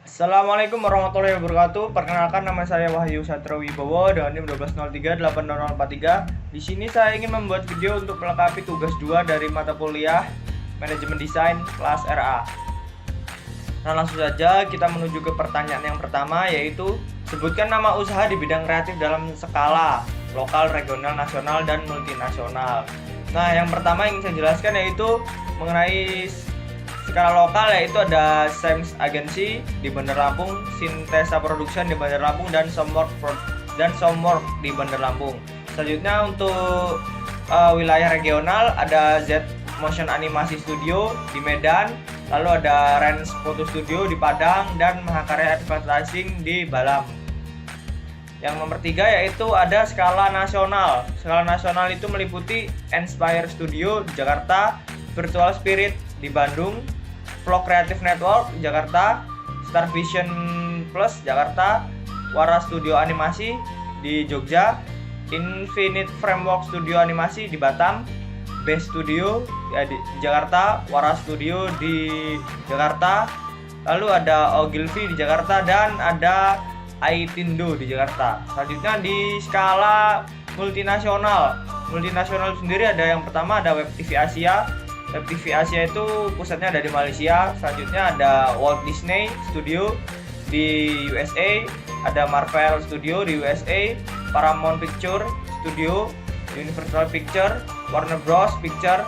Assalamualaikum warahmatullahi wabarakatuh. Perkenalkan, nama saya Wahyu Satrio Wibowo dengan NIM 12038043. Di sini saya ingin membuat video untuk melengkapi tugas 2 dari mata kuliah Manajemen Desain kelas RA. Nah, langsung saja kita menuju ke pertanyaan yang pertama, yaitu sebutkan nama usaha di bidang kreatif dalam skala lokal, regional, nasional, dan multinasional. Nah, yang pertama yang saya jelaskan yaitu mengenai skala lokal, yaitu ada Sames Agency di Bandar Lampung, Sintesa Production di Bandar Lampung, dan Somwork di Bandar Lampung. Selanjutnya untuk wilayah regional ada Z Motion Animasi Studio di Medan, lalu ada Rens Photo Studio di Padang, dan Mahakarya Advertising di Balam. Yang nomor 3 yaitu ada skala nasional. Skala nasional itu meliputi Inspire Studio di Jakarta, Virtual Spirit di Bandung, Flow Creative Network di Jakarta, Star Vision Plus Jakarta, Wara Studio Animasi di Jogja, Infinite Framework Studio Animasi di Batam, Best Studio di Jakarta, Wara Studio di Jakarta, lalu ada Ogilvy di Jakarta, dan ada Aitindo di Jakarta. Selanjutnya di skala multinasional. Multinasional sendiri ada yang pertama ada Web TV Asia. Web TV Asia itu pusatnya ada di Malaysia. Selanjutnya ada Walt Disney Studio di USA, ada Marvel Studio di USA, Paramount Picture Studio, Universal Picture, Warner Bros Picture,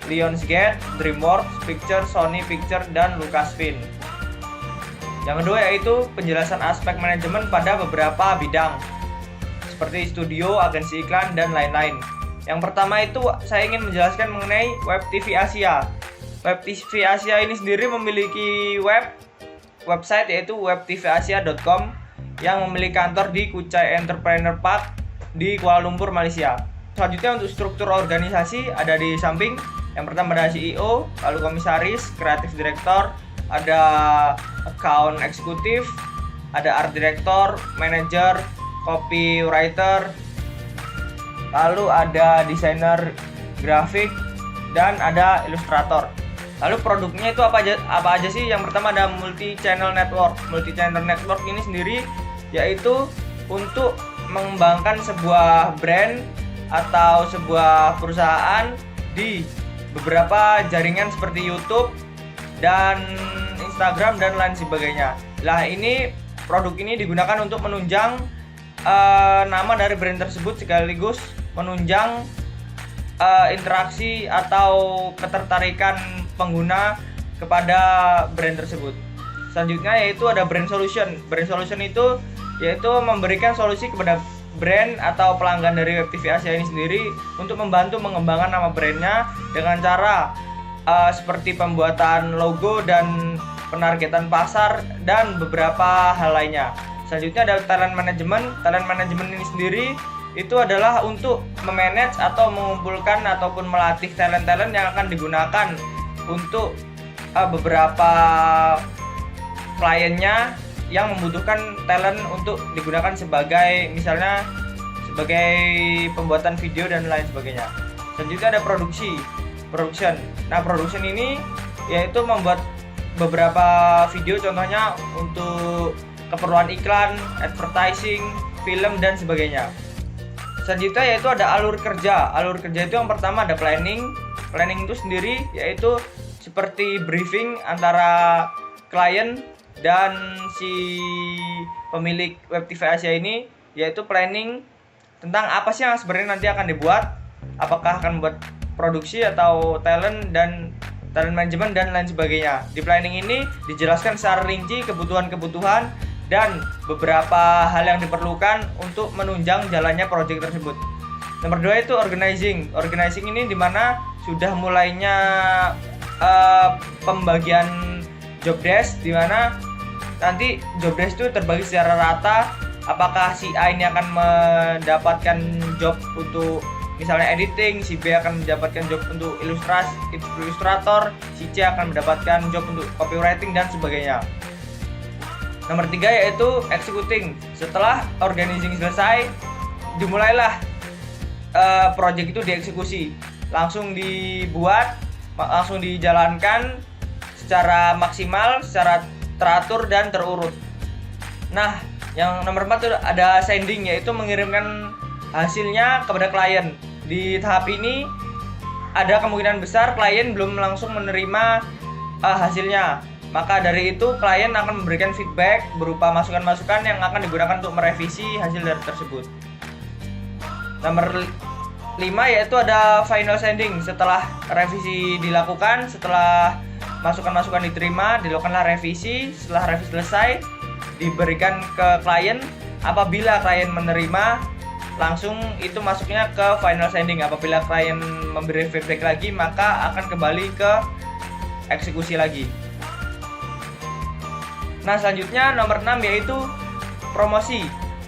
Lionsgate, DreamWorks Picture, Sony Picture, dan Lucasfilm. Yang kedua yaitu penjelasan aspek manajemen pada beberapa bidang seperti studio, agensi iklan, dan lain-lain. Yang pertama itu saya ingin menjelaskan mengenai Web TV Asia. Web TV Asia ini sendiri memiliki website yaitu webtvasia.com yang memiliki kantor di Kuchai Entrepreneur Park di Kuala Lumpur, Malaysia. Selanjutnya untuk struktur organisasi ada di samping. Yang pertama ada CEO, lalu komisaris, kreatif direktur, ada account eksekutif, ada art director, manager, copywriter, lalu ada desainer grafik, dan ada ilustrator. Lalu produknya itu apa aja sih? Yang pertama ada multi channel network. Multi channel network ini sendiri yaitu untuk mengembangkan sebuah brand atau sebuah perusahaan di beberapa jaringan seperti YouTube dan Instagram dan lain sebagainya. Lah, ini produk ini digunakan untuk menunjang nama dari brand tersebut sekaligus menunjang interaksi atau ketertarikan pengguna kepada brand tersebut. Selanjutnya yaitu ada brand solution. Brand solution itu yaitu memberikan solusi kepada brand atau pelanggan dari Web TV Asia ini sendiri untuk membantu mengembangkan nama brandnya dengan cara seperti pembuatan logo dan penargetan pasar dan beberapa hal lainnya. Selanjutnya ada talent management. Talent management ini sendiri itu adalah untuk memanage atau mengumpulkan ataupun melatih talent-talent yang akan digunakan untuk beberapa kliennya yang membutuhkan talent untuk digunakan sebagai misalnya sebagai pembuatan video dan lain sebagainya. Selanjutnya ada production. Nah, production ini yaitu membuat beberapa video, contohnya untuk keperluan iklan, advertising, film, dan sebagainya. Selanjutnya yaitu ada alur kerja. Alur kerja itu yang pertama ada planning. Planning itu sendiri yaitu seperti briefing antara klien dan si pemilik Web TV Asia ini, yaitu planning tentang apa sih yang sebenarnya nanti akan dibuat, apakah akan buat produksi atau talent dan talent management dan lain sebagainya. Di planning ini dijelaskan secara rinci kebutuhan-kebutuhan dan beberapa hal yang diperlukan untuk menunjang jalannya proyek tersebut. Nomor 2 itu organizing. Organizing ini dimana sudah mulainya pembagian job desk, dimana nanti job desk itu terbagi secara rata. Apakah si A ini akan mendapatkan job untuk misalnya editing, si B akan mendapatkan job untuk ilustrator, si C akan mendapatkan job untuk copywriting dan sebagainya. Nomor 3 yaitu executing. Setelah organizing selesai, dimulailah project itu dieksekusi. Langsung dibuat, langsung dijalankan secara maksimal, secara teratur dan terurut. Nah, yang nomor 4 itu ada sending, yaitu mengirimkan hasilnya kepada klien. Di tahap ini ada kemungkinan besar klien belum langsung menerima hasilnya. Maka dari itu klien akan memberikan feedback berupa masukan-masukan yang akan digunakan untuk merevisi hasil dari tersebut. Nomor 5 yaitu ada final sending. Setelah revisi dilakukan, setelah masukan-masukan diterima, dilakukanlah revisi. Setelah revisi selesai, diberikan ke klien. Apabila klien menerima, langsung itu masuknya ke final sending. Apabila klien memberi feedback lagi, maka akan kembali ke eksekusi lagi. Nah, selanjutnya nomor 6 yaitu promosi.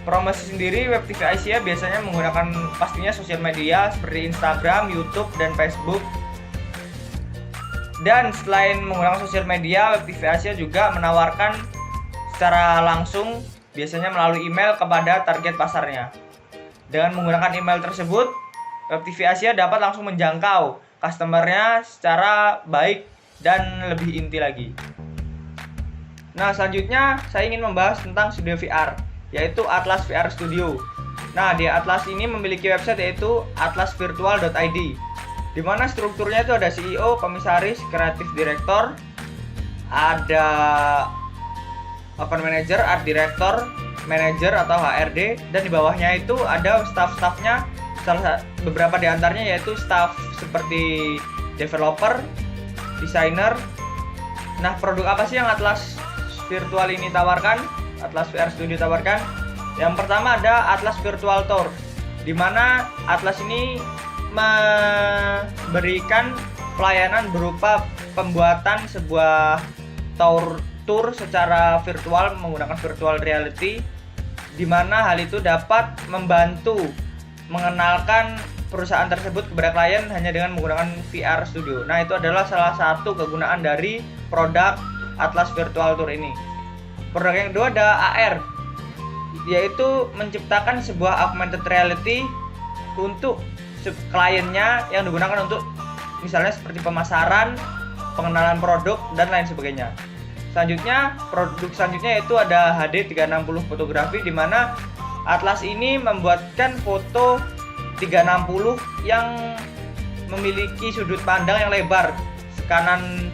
Promosi sendiri Web TV Asia biasanya menggunakan pastinya sosial media seperti Instagram, YouTube, dan Facebook. Dan selain menggunakan sosial media, Web TV Asia juga menawarkan secara langsung biasanya melalui email kepada target pasarnya. Dengan menggunakan email tersebut, Web TV Asia dapat langsung menjangkau customernya secara baik dan lebih inti lagi. Nah, selanjutnya saya ingin membahas tentang studio VR, yaitu Atlas VR Studio. Nah, di Atlas ini memiliki website yaitu atlasvirtual.id, di mana strukturnya itu ada CEO, komisaris, kreatif direktor, ada open manager, art director, manager atau HRD, dan di bawahnya itu ada staff-staffnya. Beberapa di antaranya yaitu staff seperti developer, desainer. Nah, produk apa sih yang Atlas Virtual ini tawarkan? Atlas VR Studio tawarkan. Yang pertama ada Atlas Virtual Tour, di mana Atlas ini memberikan pelayanan berupa pembuatan sebuah tour secara virtual menggunakan virtual reality, di mana hal itu dapat membantu mengenalkan perusahaan tersebut kepada klien hanya dengan menggunakan VR Studio. Nah, itu adalah salah satu kegunaan dari produk Atlas Virtual Tour ini. Produk yang kedua ada AR, yaitu menciptakan sebuah augmented reality untuk kliennya yang digunakan untuk misalnya seperti pemasaran, pengenalan produk, dan lain sebagainya. Selanjutnya, produk selanjutnya yaitu ada HD 360 fotografi, di mana Atlas ini membuatkan foto 360 yang memiliki sudut pandang yang lebar, kanan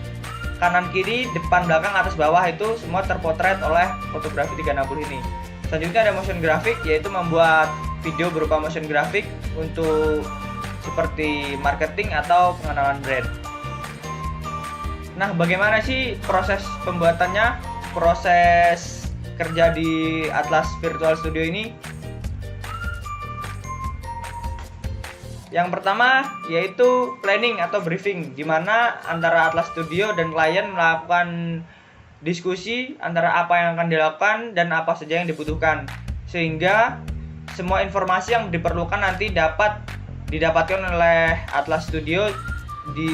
kiri, depan belakang, atas bawah, itu semua terpotret oleh fotografi 360 ini. Selanjutnya ada motion graphic, yaitu membuat video berupa motion graphic untuk seperti marketing atau pengenalan brand. Nah, bagaimana sih proses pembuatannya, proses kerja di Atlas Virtual Studio ini? Yang pertama yaitu planning atau briefing, di mana antara Atlas Studio dan klien melakukan diskusi antara apa yang akan dilakukan dan apa saja yang dibutuhkan, sehingga semua informasi yang diperlukan nanti dapat didapatkan oleh Atlas Studio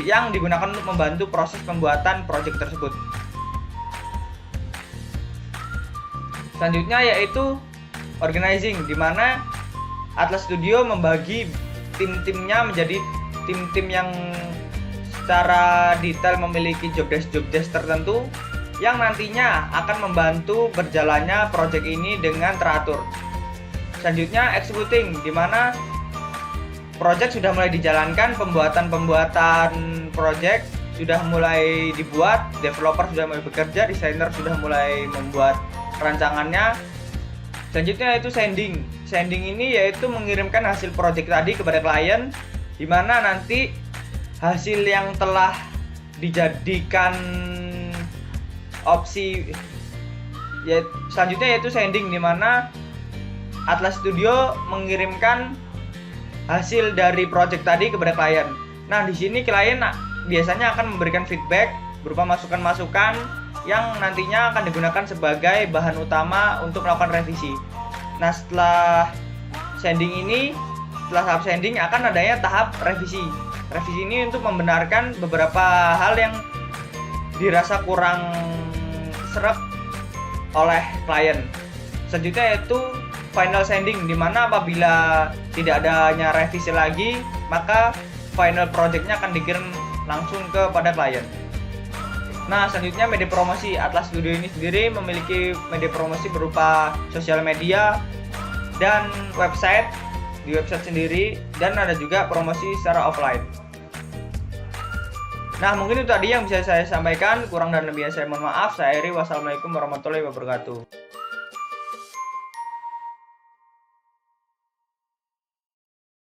yang digunakan untuk membantu proses pembuatan proyek tersebut. Selanjutnya yaitu organizing, di mana Atlas Studio membagi tim-timnya menjadi tim-tim yang secara detail memiliki job desk tertentu yang nantinya akan membantu berjalannya proyek ini dengan teratur. Selanjutnya executing, di mana proyek sudah mulai dijalankan, pembuatan proyek sudah mulai dibuat, developer sudah mulai bekerja, desainer sudah mulai membuat rancangannya. Selanjutnya yaitu sending. Sending ini yaitu mengirimkan hasil proyek tadi kepada klien, di mana nanti hasil yang telah dijadikan opsi selanjutnya yaitu sending, di mana Atlas Studio mengirimkan hasil dari proyek tadi kepada klien. Nah, di sini klien biasanya akan memberikan feedback berupa masukan-masukan yang nantinya akan digunakan sebagai bahan utama untuk melakukan revisi. Nah, setelah tahap sending akan adanya tahap revisi. Revisi ini untuk membenarkan beberapa hal yang dirasa kurang serap oleh klien. Selanjutnya yaitu final sending, di mana apabila tidak adanya revisi lagi, maka final projectnya akan dikirim langsung kepada klien. Nah, selanjutnya media promosi. Atlas Studio ini sendiri memiliki media promosi berupa sosial media dan website, di website sendiri, dan ada juga promosi secara offline. Nah, mungkin itu tadi yang bisa saya sampaikan. Kurang dan lebihnya saya mohon maaf. Saya Eri. Wassalamualaikum warahmatullahi wabarakatuh.